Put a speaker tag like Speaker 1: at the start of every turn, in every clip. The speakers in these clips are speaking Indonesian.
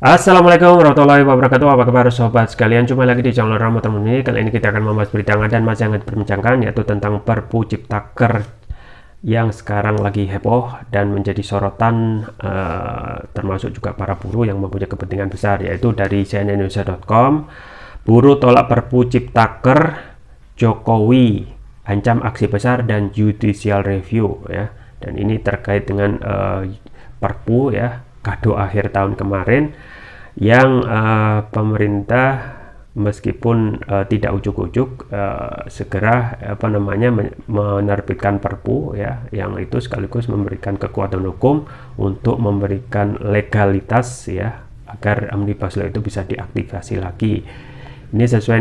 Speaker 1: Assalamualaikum warahmatullahi wabarakatuh. Apa kabar sobat sekalian? Jumpa lagi di channel Rama Temen ini. Kali ini kita akan membahas berita hangat dan masih hangat diperbincangkan, yaitu tentang Perpu Ciptaker yang sekarang lagi heboh dan menjadi sorotan termasuk juga para buruh yang mempunyai kepentingan besar, yaitu dari cnnindonesia.com. Buruh tolak Perpu Ciptaker, Jokowi ancam aksi besar dan judicial review, ya. Dan ini terkait dengan Perpu, ya, kado akhir tahun kemarin yang pemerintah meskipun tidak ujuk-ujuk segera menerbitkan Perpu, ya, yang itu sekaligus memberikan kekuatan hukum untuk memberikan legalitas, ya, agar Omnibus Law itu bisa diaktifasi lagi. Ini sesuai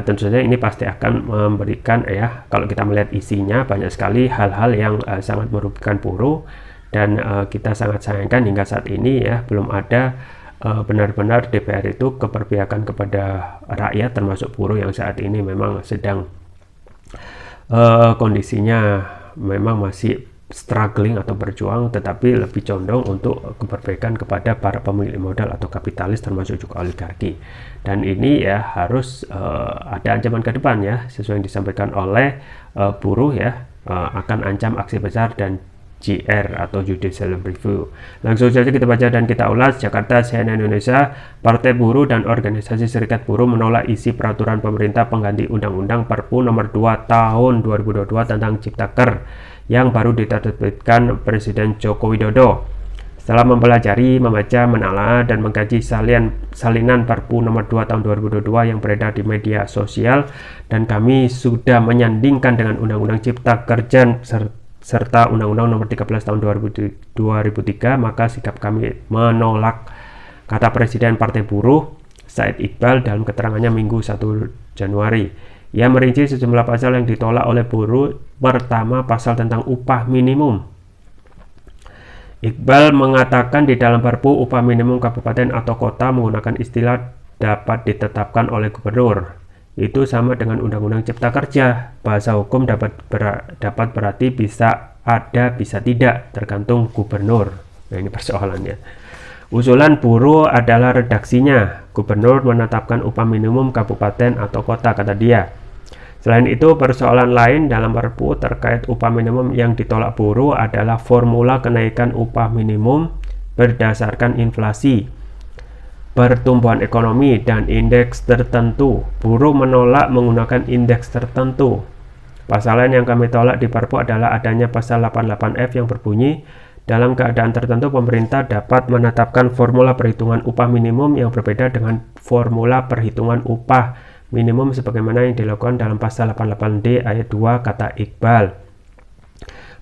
Speaker 1: tentu saja ini pasti akan memberikan, ya, kalau kita melihat isinya banyak sekali hal-hal yang sangat merugikan buruh. Dan kita sangat sayangkan hingga saat ini, ya, belum ada benar-benar DPR itu keberpihakan kepada rakyat termasuk buruh yang saat ini memang sedang kondisinya memang masih struggling atau berjuang, tetapi lebih condong untuk keberpihakan kepada para pemilik modal atau kapitalis termasuk juga oligarki. Dan ini, ya, harus ada ancaman ke depan, ya, sesuai yang disampaikan oleh buruh, ya, akan ancam aksi besar dan JR atau Judicial Review. Langsung saja kita baca dan kita ulas. Jakarta, CNN Indonesia. Partai Buruh dan Organisasi Serikat Buruh menolak isi peraturan pemerintah pengganti Undang-Undang Perpu nomor 2 tahun 2022 tentang Ciptaker yang baru diterbitkan Presiden Joko Widodo. Setelah mempelajari, membaca, menelaah, dan mengkaji salinan Perpu nomor 2 tahun 2022 yang beredar di media sosial, dan kami sudah menyandingkan dengan Undang-Undang Cipta Kerja serta Undang-Undang nomor 13 tahun 2003, maka sikap kami menolak, kata Presiden Partai Buruh Said Iqbal dalam keterangannya Minggu 1 Januari. Ia merinci sejumlah pasal yang ditolak oleh buruh. Pertama, pasal tentang upah minimum. Iqbal mengatakan di dalam Perpu upah minimum kabupaten atau kota menggunakan istilah dapat ditetapkan oleh gubernur. Itu sama dengan Undang-Undang Cipta Kerja. Bahasa hukum dapat berarti bisa ada, bisa tidak, tergantung gubernur. Nah, ini persoalannya. Usulan buruh adalah redaksinya. Gubernur menetapkan upah minimum kabupaten atau kota, kata dia. Selain itu, persoalan lain dalam Perpu terkait upah minimum yang ditolak buruh adalah formula kenaikan upah minimum berdasarkan inflasi, pertumbuhan ekonomi, dan indeks tertentu. Buruh menolak menggunakan indeks tertentu. Pasal lain yang kami tolak di Perpu adalah adanya pasal 88F yang berbunyi, dalam keadaan tertentu pemerintah dapat menetapkan formula perhitungan upah minimum yang berbeda dengan formula perhitungan upah minimum sebagaimana yang dilakukan dalam pasal 88D ayat 2, kata Iqbal.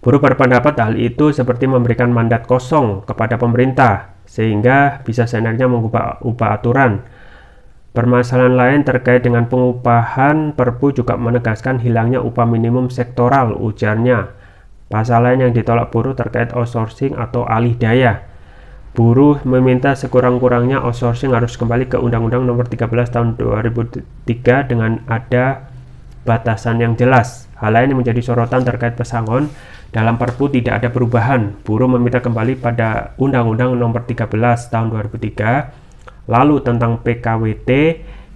Speaker 1: Buruh berpendapat hal itu seperti memberikan mandat kosong kepada pemerintah sehingga bisa seenaknya mengubah aturan. Permasalahan lain terkait dengan pengupahan, Perpu juga menegaskan hilangnya upah minimum sektoral, ujarnya. Pasal lain yang ditolak buruh terkait outsourcing atau alih daya. Buruh meminta sekurang-kurangnya outsourcing harus kembali ke Undang-Undang nomor 13 tahun 2003 dengan ada batasan yang jelas. Hal lain yang menjadi sorotan terkait pesangon. Dalam Perpu tidak ada perubahan. Buruh meminta kembali pada Undang-Undang nomor 13 tahun 2003. Lalu tentang PKWT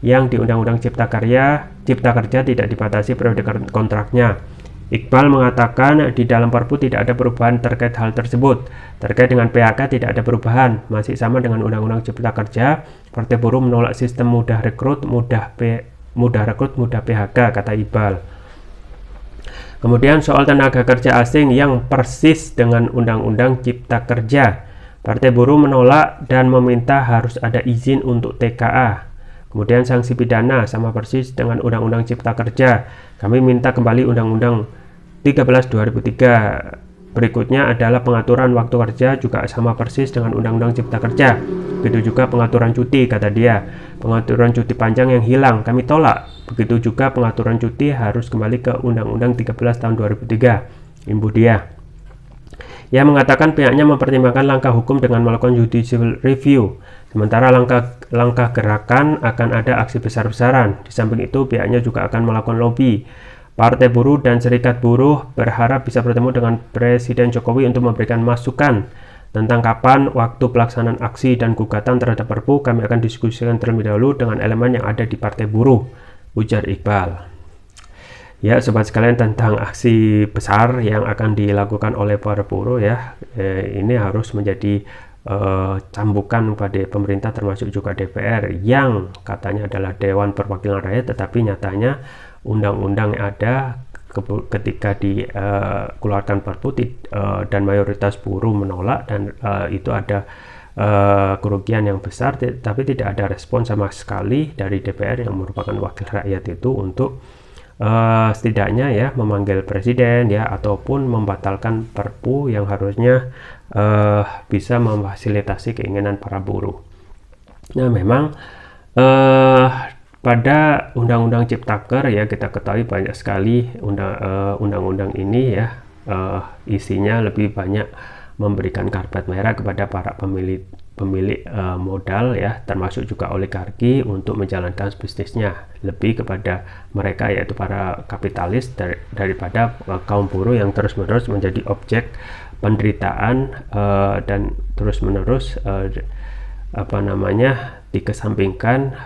Speaker 1: yang di Undang-Undang Cipta Kerja tidak dibatasi periode kontraknya. Iqbal mengatakan di dalam Perpu tidak ada perubahan terkait hal tersebut. Terkait dengan PHK tidak ada perubahan, masih sama dengan Undang-Undang Cipta Kerja. Partai Buruh menolak sistem mudah rekrut, mudah PHK, kata Iqbal. Kemudian soal tenaga kerja asing yang persis dengan Undang-Undang Cipta Kerja. Partai Buruh menolak dan meminta harus ada izin untuk TKA. Kemudian sanksi pidana sama persis dengan Undang-Undang Cipta Kerja. Kami minta kembali Undang-Undang 13 2003. Berikutnya adalah pengaturan waktu kerja juga sama persis dengan Undang-Undang Cipta Kerja. Begitu juga pengaturan cuti, kata dia. Pengaturan cuti panjang yang hilang kami tolak. Begitu juga pengaturan cuti harus kembali ke Undang-Undang 13 tahun 2003. Imbuh dia. Ia mengatakan pihaknya mempertimbangkan langkah hukum dengan melakukan judicial review. Sementara langkah gerakan akan ada aksi besar-besaran. Di samping itu, pihaknya juga akan melakukan lobby. Partai Buruh dan Serikat Buruh berharap bisa bertemu dengan Presiden Jokowi untuk memberikan masukan Tentang kapan waktu pelaksanaan aksi dan gugatan terhadap Perpu kami akan diskusikan terlebih dahulu dengan elemen yang ada di Partai Buruh, ujar Iqbal. Ya, sobat sekalian, tentang aksi besar yang akan dilakukan oleh para buruh ya, ini harus menjadi cambukan pada pemerintah termasuk juga DPR yang katanya adalah Dewan Perwakilan Rakyat, tetapi nyatanya undang-undang yang ada ketika dikeluarkan Perpu dan mayoritas buruh menolak, dan itu ada kerugian yang besar, tapi tidak ada respon sama sekali dari DPR yang merupakan wakil rakyat itu untuk setidaknya ya memanggil presiden ya, ataupun membatalkan Perpu yang harusnya bisa memfasilitasi keinginan para buruh. Nah, memang pada Undang-Undang Ciptaker ya, kita ketahui banyak sekali undang-undang ini ya, isinya lebih banyak memberikan karpet merah kepada para pemilik modal ya, termasuk juga oligarki untuk menjalankan bisnisnya, lebih kepada mereka yaitu para kapitalis daripada kaum buruh yang terus-menerus menjadi objek penderitaan dan terus-menerus dikesampingkan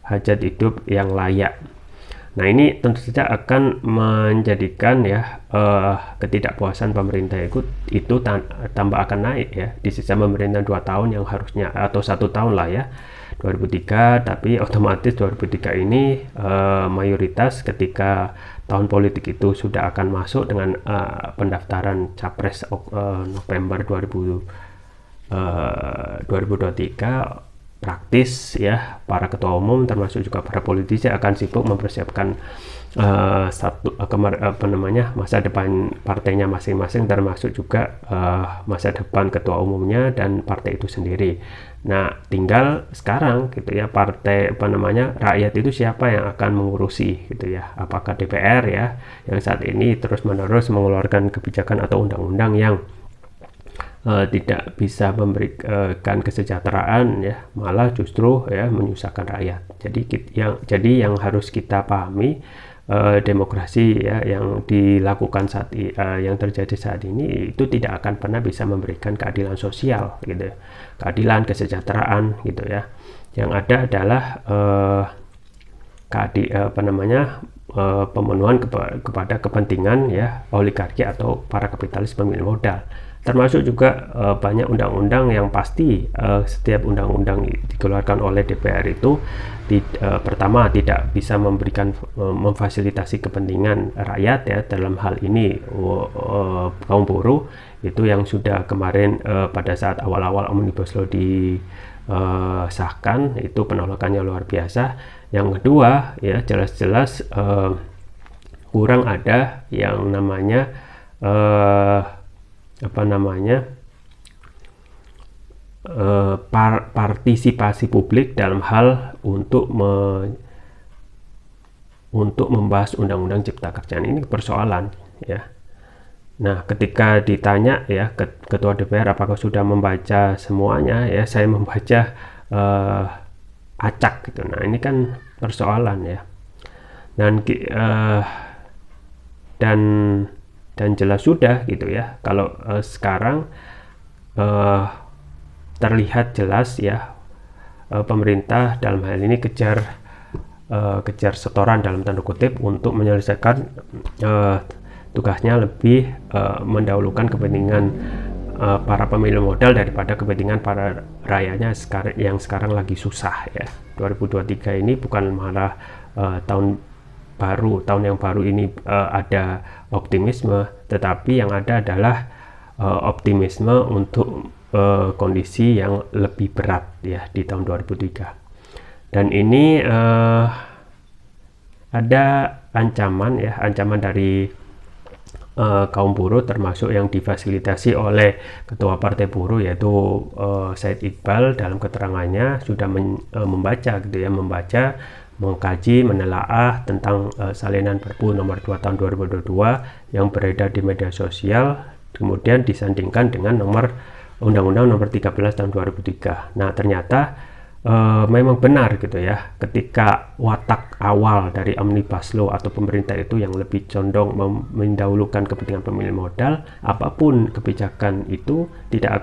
Speaker 1: hajat hidup yang layak. Nah, ini tentu saja akan menjadikan ya ketidakpuasan pemerintah itu tambah akan naik ya di sisa pemerintahan 2 tahun yang harusnya, atau 1 tahun lah ya, 2003, tapi otomatis 2003 ini mayoritas ketika tahun politik itu sudah akan masuk dengan pendaftaran Capres November 2023, praktis ya para ketua umum termasuk juga para politisi akan sibuk mempersiapkan masa depan partainya masing-masing, termasuk juga masa depan ketua umumnya dan partai itu sendiri. Nah, tinggal sekarang gitu ya, partai rakyat itu siapa yang akan mengurusi gitu ya, apakah DPR ya yang saat ini terus-menerus mengeluarkan kebijakan atau undang-undang yang tidak bisa memberikan kesejahteraan ya, malah justru ya menyusahkan rakyat. Jadi yang harus kita pahami, demokrasi ya yang dilakukan yang terjadi saat ini itu tidak akan pernah bisa memberikan keadilan sosial gitu ya, keadilan kesejahteraan gitu ya. Yang ada adalah pemenuhan kepada kepentingan ya oligarki atau para kapitalis pemilik modal. Termasuk juga banyak undang-undang yang pasti setiap undang-undang dikeluarkan oleh DPR itu pertama tidak bisa memfasilitasi kepentingan rakyat ya, dalam hal ini kaum buruh itu yang sudah kemarin pada saat awal-awal Omnibus Law disahkan itu penolakannya luar biasa. Yang kedua ya, jelas-jelas kurang ada yang namanya partisipasi publik dalam hal untuk membahas undang-undang Cipta Kerja. Ini persoalan ya. Nah, ketika ditanya ya ketua DPR apakah sudah membaca semuanya ya, saya membaca acak gitu. Nah, ini kan persoalan ya. Dan jelas sudah gitu ya, kalau sekarang terlihat jelas ya pemerintah dalam hal ini kejar setoran dalam tanda kutip untuk menyelesaikan tugasnya, lebih mendahulukan kepentingan para pemilik modal daripada kepentingan para rakyatnya yang sekarang lagi susah ya. 2023 ini bukan malah tahun yang baru ini ada optimisme, tetapi yang ada adalah optimisme untuk kondisi yang lebih berat ya di tahun 2003. Dan ini ada ancaman dari kaum buruh, termasuk yang difasilitasi oleh ketua partai buruh yaitu Said Iqbal. Dalam keterangannya sudah membaca gitu ya, mengkaji, menelaah tentang salinan Perpu nomor 2 tahun 2022 yang beredar di media sosial, kemudian disandingkan dengan Undang-Undang nomor 13 tahun 2003. Nah, ternyata memang benar gitu ya, ketika watak awal dari Omnibus Law atau pemerintah itu yang lebih condong mendahulukan kepentingan pemilik modal, apapun kebijakan itu tidak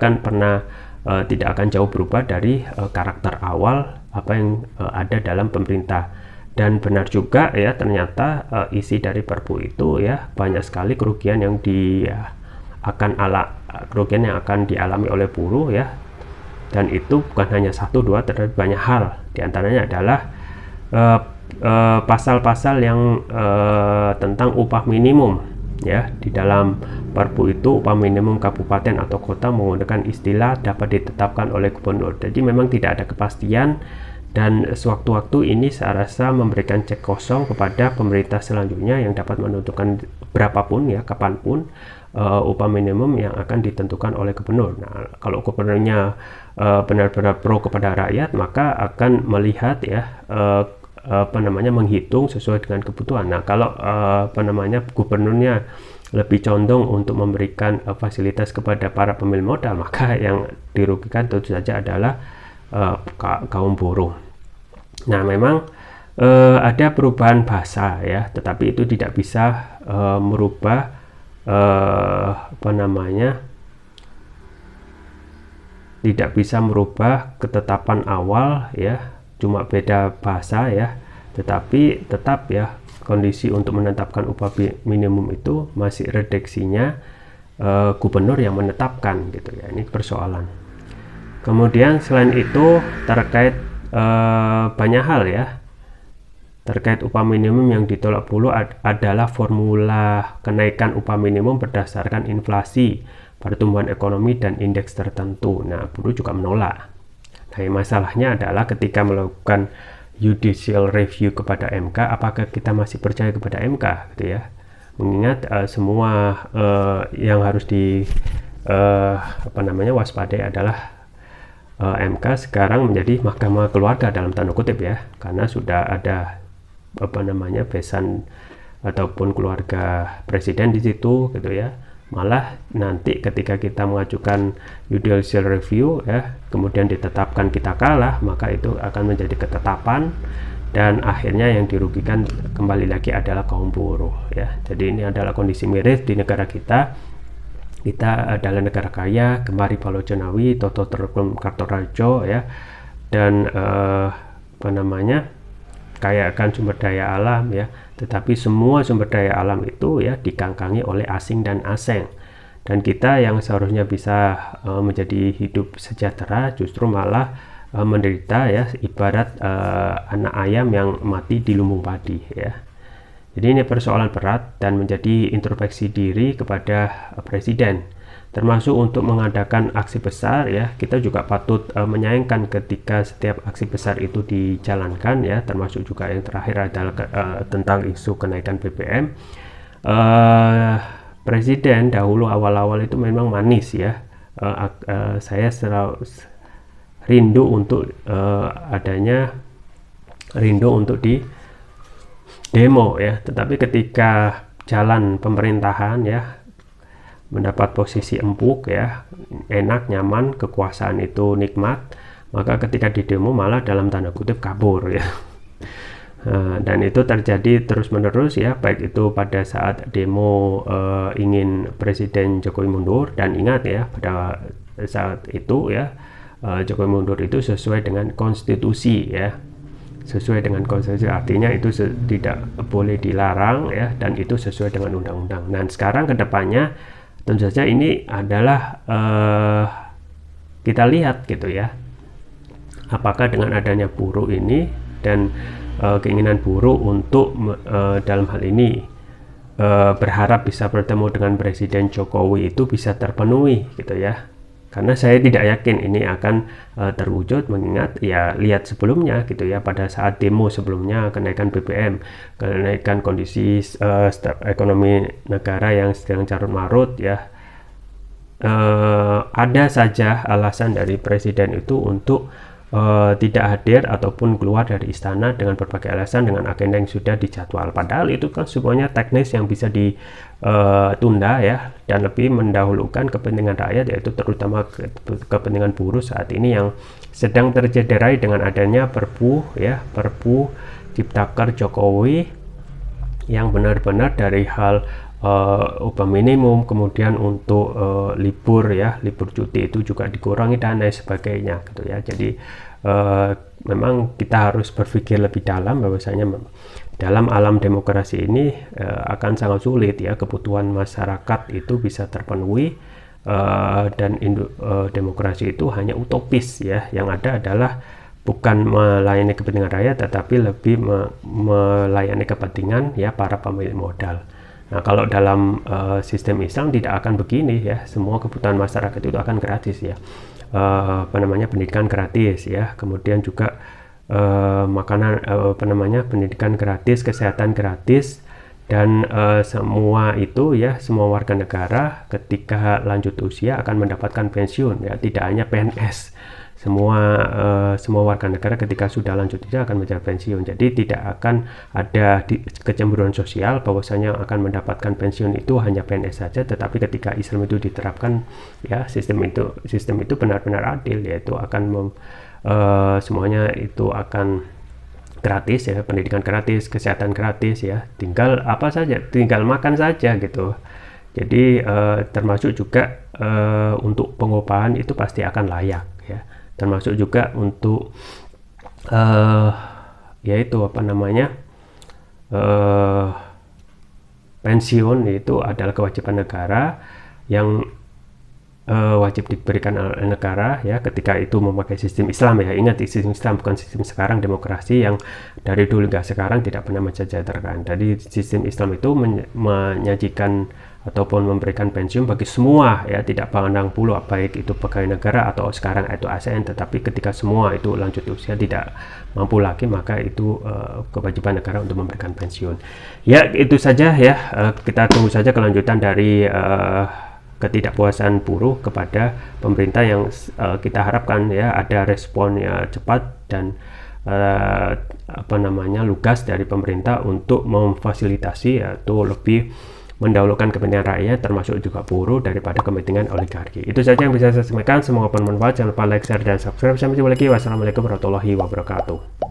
Speaker 1: akan jauh berubah dari karakter awal apa yang ada dalam pemerintah. Dan benar juga ya, ternyata isi dari Perpu itu ya banyak sekali kerugian yang akan dialami oleh buruh ya, dan itu bukan hanya satu dua, tetapi banyak hal. Di antaranya adalah pasal-pasal yang tentang upah minimum ya. Di dalam Perpu itu upah minimum kabupaten atau kota menggunakan istilah dapat ditetapkan oleh gubernur. Jadi memang tidak ada kepastian, dan sewaktu-waktu ini saya rasa memberikan cek kosong kepada pemerintah selanjutnya yang dapat menentukan berapapun ya, kapanpun upah minimum yang akan ditentukan oleh gubernur. Nah, kalau gubernurnya benar-benar pro kepada rakyat, maka akan melihat ya menghitung sesuai dengan kebutuhan. Nah, kalau gubernurnya lebih condong untuk memberikan fasilitas kepada para pemilik modal, maka yang dirugikan tentu saja adalah kaum buruh. Nah, memang ada perubahan bahasa ya, tetapi itu tidak bisa merubah tidak bisa merubah ketetapan awal ya, cuma beda bahasa ya, tetapi tetap ya kondisi untuk menetapkan upah minimum itu masih redaksinya gubernur yang menetapkan gitu ya. Ini persoalan. Kemudian selain itu terkait banyak hal ya, terkait upah minimum yang ditolak buruh adalah formula kenaikan upah minimum berdasarkan inflasi, pertumbuhan ekonomi, dan indeks tertentu. Nah, buruh juga menolak. Nah, masalahnya adalah ketika melakukan judicial review kepada MK, apakah kita masih percaya kepada MK gitu ya? Mengingat semua yang harus waspadai adalah MK sekarang menjadi mahkamah keluarga dalam tanda kutip ya, karena sudah ada besan ataupun keluarga presiden di situ gitu ya. Malah nanti ketika kita mengajukan judicial review ya, kemudian ditetapkan kita kalah, maka itu akan menjadi ketetapan, dan akhirnya yang dirugikan kembali lagi adalah kaum buruh ya. Jadi ini adalah kondisi miris di negara kita. Kita adalah negara kaya, gemari Palau Jonawi, Toto Terkum Kartorajo ya, dan kaya akan sumber daya alam ya, tetapi semua sumber daya alam itu ya dikangkangi oleh asing dan asing, dan kita yang seharusnya bisa menjadi hidup sejahtera justru malah menderita ya, ibarat anak ayam yang mati di lumbung padi ya. Jadi ini persoalan berat dan menjadi introspeksi diri kepada presiden, termasuk untuk mengadakan aksi besar ya. Kita juga patut menyayangkan ketika setiap aksi besar itu dijalankan ya, termasuk juga yang terakhir adalah tentang isu kenaikan BBM. Presiden dahulu awal-awal itu memang manis ya. Saya selalu rindu untuk di demo ya, tetapi ketika jalan pemerintahan ya mendapat posisi empuk ya, enak, nyaman, kekuasaan itu nikmat, maka ketika di demo malah dalam tanda kutip kabur ya. Dan itu terjadi terus menerus ya, baik itu pada saat demo ingin Presiden Jokowi mundur, dan ingat ya pada saat itu ya Jokowi mundur itu sesuai dengan konstitusi ya, sesuai dengan konstitusi, artinya itu tidak boleh dilarang ya, dan itu sesuai dengan undang-undang. Dan sekarang kedepannya tentu saja ini adalah kita lihat gitu ya, apakah dengan adanya buruh ini dan keinginan buruh untuk dalam hal ini berharap bisa bertemu dengan Presiden Jokowi itu bisa terpenuhi gitu ya. Karena saya tidak yakin ini akan terwujud, mengingat ya lihat sebelumnya gitu ya, pada saat demo sebelumnya kenaikan BBM, kenaikan kondisi ekonomi negara yang sedang carut marut ya, ada saja alasan dari presiden itu untuk tidak hadir ataupun keluar dari istana dengan berbagai alasan dengan agenda yang sudah dijadwal. Padahal itu kan semuanya teknis yang bisa ditunda ya, dan lebih mendahulukan kepentingan rakyat, yaitu terutama kepentingan buruh saat ini yang sedang tercederai dengan adanya Perpu Ciptaker Jokowi yang benar-benar dari hal upah minimum, kemudian untuk libur cuti itu juga dikurangi dan lain sebagainya gitu ya. Jadi memang kita harus berpikir lebih dalam bahwasanya dalam alam demokrasi ini akan sangat sulit ya kebutuhan masyarakat itu bisa terpenuhi, dan demokrasi itu hanya utopis ya. Yang ada adalah bukan melayani kepentingan rakyat tetapi lebih melayani kepentingan ya para pemilik modal. Nah, kalau dalam sistem Islam tidak akan begini ya, semua kebutuhan masyarakat itu akan gratis ya, pendidikan gratis ya, kemudian juga makanan pendidikan gratis, kesehatan gratis, dan semua itu ya, semua warga negara ketika lanjut usia akan mendapatkan pensiun ya, tidak hanya PNS. Semua warga negara ketika sudah lanjut usia akan mencapai pensiun. Jadi tidak akan ada kecemburuan sosial bahwasanya akan mendapatkan pensiun itu hanya PNS saja, tetapi ketika Islam itu diterapkan ya, sistem itu benar-benar adil, yaitu akan semuanya itu akan gratis ya, pendidikan gratis, kesehatan gratis ya, tinggal makan saja gitu. Jadi termasuk juga untuk pengupahan itu pasti akan layak ya, termasuk juga untuk pensiun itu adalah kewajiban negara yang wajib diberikan oleh negara ya, ketika itu memakai sistem Islam ya. Ingat, sistem Islam bukan sistem sekarang demokrasi yang dari dulu hingga sekarang tidak pernah mensejahterakan. Jadi sistem Islam itu menyajikan ataupun memberikan pensiun bagi semua ya, tidak pandang bulu baik itu pegawai negara atau sekarang itu ASN, tetapi ketika semua itu lanjut usia tidak mampu lagi, maka itu kewajiban negara untuk memberikan pensiun. Ya, itu saja ya, kita tunggu saja kelanjutan dari ketidakpuasan buruh kepada pemerintah yang kita harapkan ya ada respon ya cepat dan lugas dari pemerintah untuk memfasilitasi atau lebih mendahulukan kepentingan rakyat termasuk juga buruh daripada kepentingan oligarki. Itu saja yang bisa saya sampaikan, semoga bermanfaat. Jangan lupa like, share, dan subscribe. Sampai jumpa lagi. Wassalamualaikum warahmatullahi wabarakatuh.